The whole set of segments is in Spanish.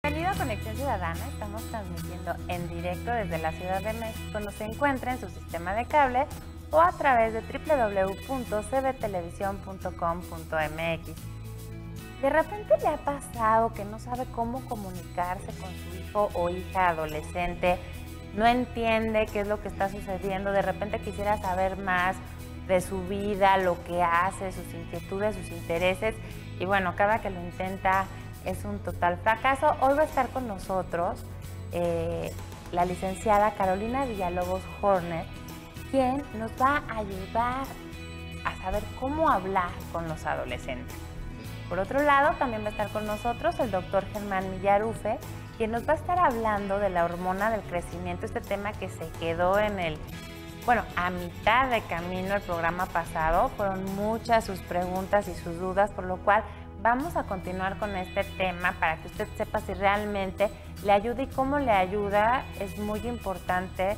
Bienvenido a Conexión Ciudadana, estamos transmitiendo en directo desde la Ciudad de México. Nos encuentra en su sistema de cable o a través de www.cbtelevisión.com.mx. ¿De repente le ha pasado que no sabe cómo comunicarse con su hijo o hija adolescente? No entiende qué es lo que está sucediendo, de repente quisiera saber más de su vida, lo que hace, sus inquietudes, sus intereses, y bueno, cada que lo intenta es un total fracaso. Hoy va a estar con nosotros la licenciada Carolina Villalobos Horner, quien nos va a ayudar a saber cómo hablar con los adolescentes. Por otro lado, también va a estar con nosotros el doctor Germán Millarufe, quien nos va a estar hablando de la hormona del crecimiento, este tema que se quedó en a mitad de camino el programa pasado. Fueron muchas sus preguntas y sus dudas, por lo cual vamos a continuar con este tema para que usted sepa si realmente le ayuda y cómo le ayuda. Es muy importante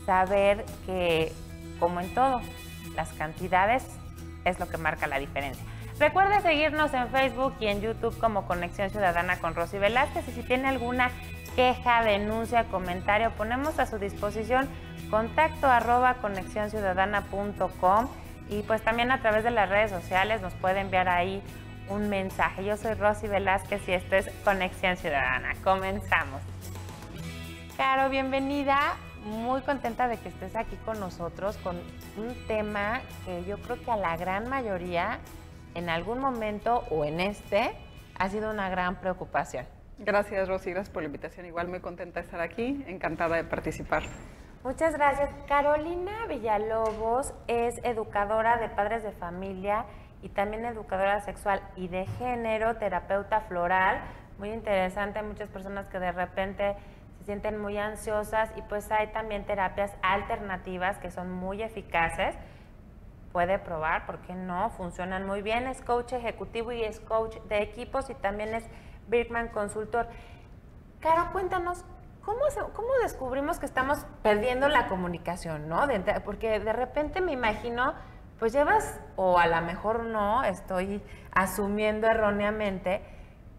saber que, como en todo, las cantidades es lo que marca la diferencia. Recuerde seguirnos en Facebook y en YouTube como Conexión Ciudadana con Rosy Velázquez, y si tiene alguna queja, denuncia, comentario, ponemos a su disposición contacto@conexionciudadana.com, y pues también a través de las redes sociales nos puede enviar ahí un mensaje. Yo soy Rosy Velázquez y esto es Conexión Ciudadana. Comenzamos. Caro, bienvenida. Muy contenta de que estés aquí con nosotros con un tema que yo creo que a la gran mayoría en algún momento o en ha sido una gran preocupación. Gracias, Rosy, gracias por la invitación. Igual muy contenta de estar aquí, encantada de participar. Muchas gracias. Carolina Villalobos es educadora de padres de familia y también educadora sexual y de género, terapeuta floral. Muy interesante, hay muchas personas que de repente se sienten muy ansiosas y pues hay también terapias alternativas que son muy eficaces. Puede probar, ¿por qué no? Funcionan muy bien. Es coach ejecutivo y es coach de equipos y también es Birkman Consultor. Caro, cuéntanos, ¿cómo descubrimos que estamos perdiendo la comunicación, no? Porque de repente me imagino, pues llevas, o a lo mejor no, estoy asumiendo erróneamente,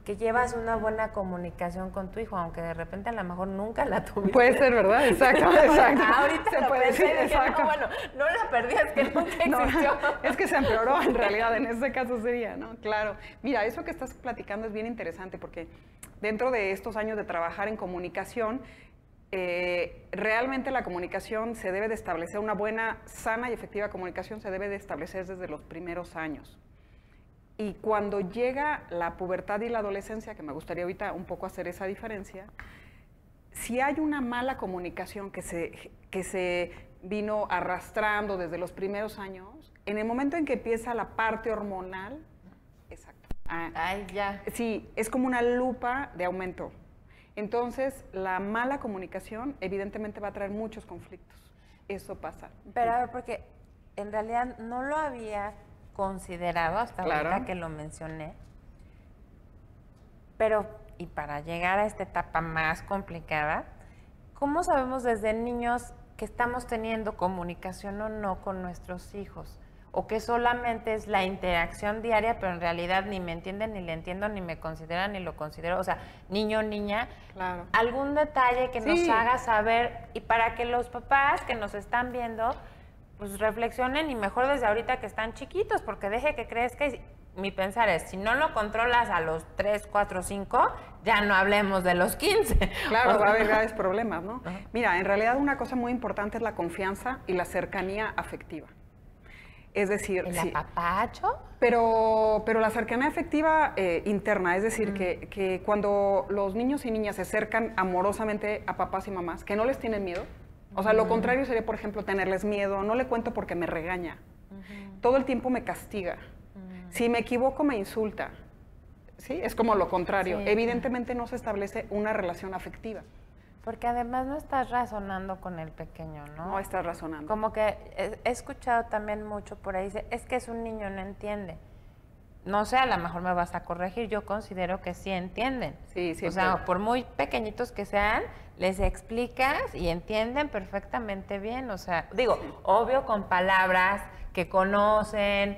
que llevas una buena comunicación con tu hijo, aunque de repente a lo mejor nunca la tuviste. Puede ser, ¿verdad? Exacto, exacto. Ahorita se lo puede decir, exacto. No, bueno, no la perdí, es que nunca existió. No, es que se empeoró en realidad, en este caso sería, ¿no? Claro. Mira, eso que estás platicando es bien interesante porque dentro de estos años de trabajar en comunicación, realmente la comunicación se debe de establecer, una buena, sana y efectiva comunicación se debe de establecer desde los primeros años. Y cuando llega la pubertad y la adolescencia, que me gustaría ahorita un poco hacer esa diferencia, si hay una mala comunicación que se vino arrastrando desde los primeros años, en el momento en que empieza la parte hormonal, exacto. Ay, ya. Sí, es como una lupa de aumento. Entonces, la mala comunicación evidentemente va a traer muchos conflictos. Eso pasa. Pero a ver, porque en realidad no lo había considerado hasta ahorita que lo mencioné, pero y para llegar a esta etapa más complicada, ¿cómo sabemos desde niños que estamos teniendo comunicación o no con nuestros hijos? O que solamente es la interacción diaria, pero en realidad ni me entienden, ni le entiendo, ni me consideran, ni lo considero, o sea, niño, niña. Claro. Algún detalle que nos haga saber, y para que los papás que nos están viendo pues reflexionen, y mejor desde ahorita que están chiquitos, porque deje que crezca. Mi pensar es, si no lo controlas a los 3, 4, 5, ya no hablemos de los 15. Claro, va a haber graves problemas, ¿no? Mira, en realidad una cosa muy importante es la confianza y la cercanía afectiva. Es decir, ¿El apapacho? Pero la cercanía afectiva interna, es decir, que cuando los niños y niñas se acercan amorosamente a papás y mamás, que no les tienen miedo. O sea, lo contrario sería, por ejemplo, tenerles miedo. No le cuento porque me regaña. Todo el tiempo me castiga. Si me equivoco, me insulta. ¿Sí? Es como lo contrario. Sí. Evidentemente no se establece una relación afectiva. Porque además no estás razonando con el pequeño, ¿no? No estás razonando. Como que he escuchado también mucho por ahí, dice, es que es un niño, no entiende. No sé, a lo mejor me vas a corregir, yo considero que sí entienden. Sí, sí. O sea, por muy pequeñitos que sean, les explicas y entienden perfectamente bien. O sea, digo, obvio con palabras que conocen,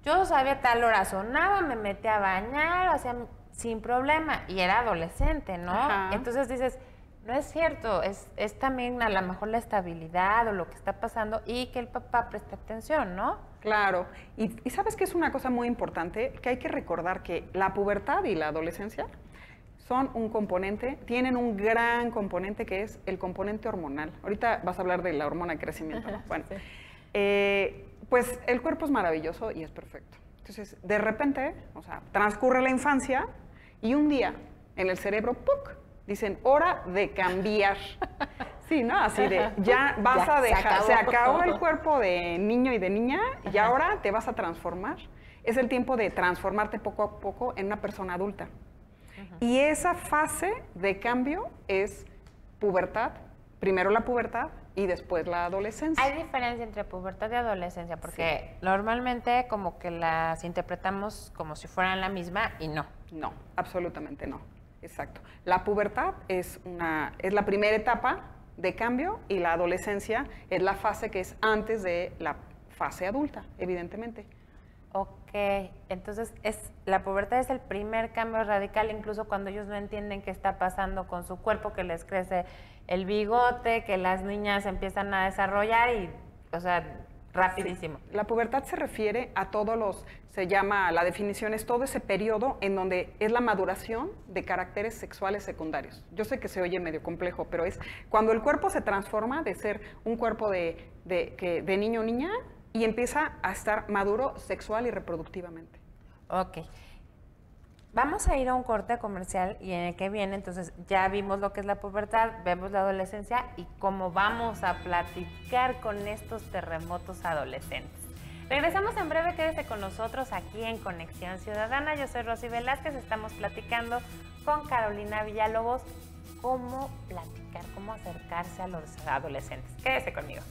yo sabía tal hora sonaba, me metía a bañar, o sea, sin problema, y era adolescente, ¿no? Ajá. Entonces dices, no es cierto, es también a lo mejor la estabilidad o lo que está pasando y que el papá preste atención, ¿no? Claro, y sabes que es una cosa muy importante, que hay que recordar que la pubertad y la adolescencia son un componente, tienen un gran componente que es el componente hormonal. Ahorita vas a hablar de la hormona de crecimiento, ¿no? Bueno, Sí. Pues el cuerpo es maravilloso y es perfecto. Entonces, de repente, o sea, transcurre la infancia y un día en el cerebro, ¡puc!, dicen, hora de cambiar. Sí, ¿no? Así de, ya vas Ya, a dejar, se acabó el cuerpo de niño y de niña y ahora te vas a transformar. Es el tiempo de transformarte poco a poco en una persona adulta. Y esa fase de cambio es pubertad, primero la pubertad y después la adolescencia. Hay diferencia entre pubertad y adolescencia, porque normalmente como que las interpretamos como si fueran la misma y no. No, absolutamente no. Exacto. La pubertad es la primera etapa de cambio y la adolescencia es la fase que es antes de la fase adulta, evidentemente. Ok, entonces la pubertad es el primer cambio radical, incluso cuando ellos no entienden qué está pasando con su cuerpo, que les crece el bigote, que las niñas empiezan a desarrollar y, o sea, rapidísimo. Sí. La pubertad se refiere a se llama, la definición es todo ese periodo en donde es la maduración de caracteres sexuales secundarios. Yo sé que se oye medio complejo, pero es cuando el cuerpo se transforma de ser un cuerpo de niño o niña y empieza a estar maduro sexual y reproductivamente. Ok. Vamos a ir a un corte comercial y en el que viene, entonces ya vimos lo que es la pubertad, vemos la adolescencia y cómo vamos a platicar con estos terremotos adolescentes. Regresamos en breve, quédese con nosotros aquí en Conexión Ciudadana. Yo soy Rosy Velázquez, estamos platicando con Carolina Villalobos cómo platicar, cómo acercarse a los adolescentes. Quédese conmigo.